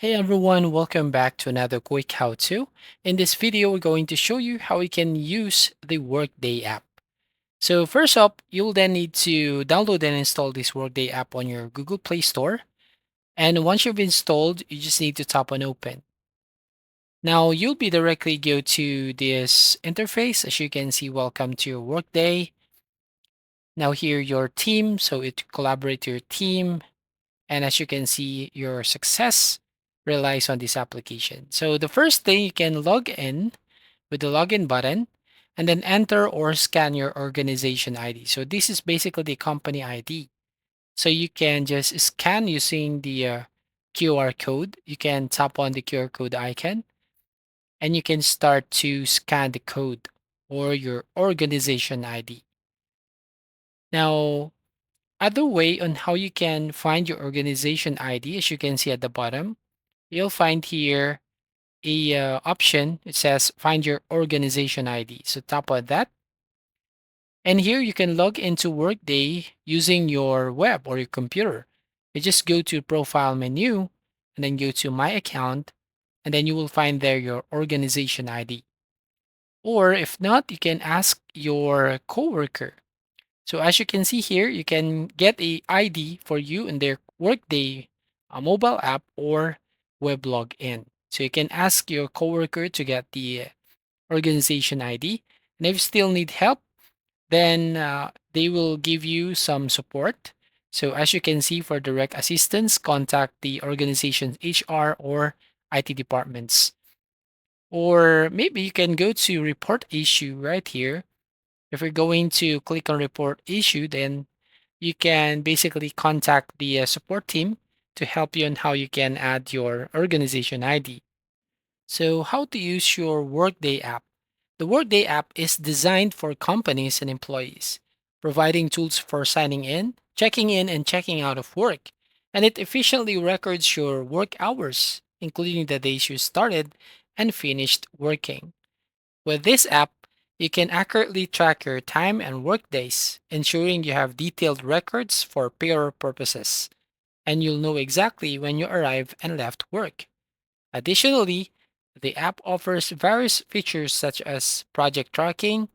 Hey everyone, welcome back to another quick how-to. In this video, we're going to show you how you can use the Workday app. So first up, you'll then need to download and install this Workday app on your Google Play Store. And once you've installed, you just need to tap on open. Now you'll be directly go to this interface. As you can see, welcome to your Workday. Now here your team, so it collaborate to your team. And as you can see, your success relies on this application. So the first thing, you can log in with the login button and then enter or scan your organization ID. So this is basically the company ID. So you can just scan using the QR code. You can tap on the QR code icon and you can start to scan the code or your organization ID. Now, other way on how you can find your organization ID, as you can see at the bottom, you'll find here a option. It says find your organization ID. So tap on that. And here you can log into Workday using your web or your computer. You just go to profile menu and then go to my account, and then you will find there your organization ID. Or if not, you can ask your coworker. So as you can see here, you can get a ID for you in their Workday mobile app or web login. So you can ask your coworker to get the organization ID. And if you still need help, then they will give you some support. So as you can see, for direct assistance, contact the organization's HR or IT departments. Or maybe you can go to report issue right here. If you're going to click on report issue, then you can basically contact the support team to help you on how you can add your organization ID. So, how to use your Workday app? The Workday app is designed for companies and employees, providing tools for signing in, and checking out of work. And it efficiently records your work hours, including the days you started and finished working. With this app, you can accurately track your time and work days, ensuring you have detailed records for payroll purposes, and you'll know exactly when you arrived and left work. Additionally, the app offers various features such as project tracking,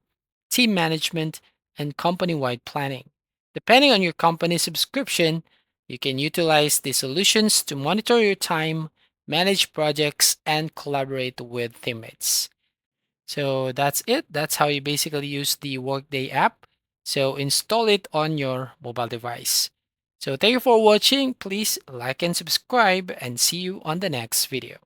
team management, and company wide planning. Depending on your company subscription, you can utilize the solutions to monitor your time, manage projects, and collaborate with teammates. So that's it. That's how you basically use the Workday app. So install it on your mobile device. So thank you for watching. Please like and subscribe and see you on the next video.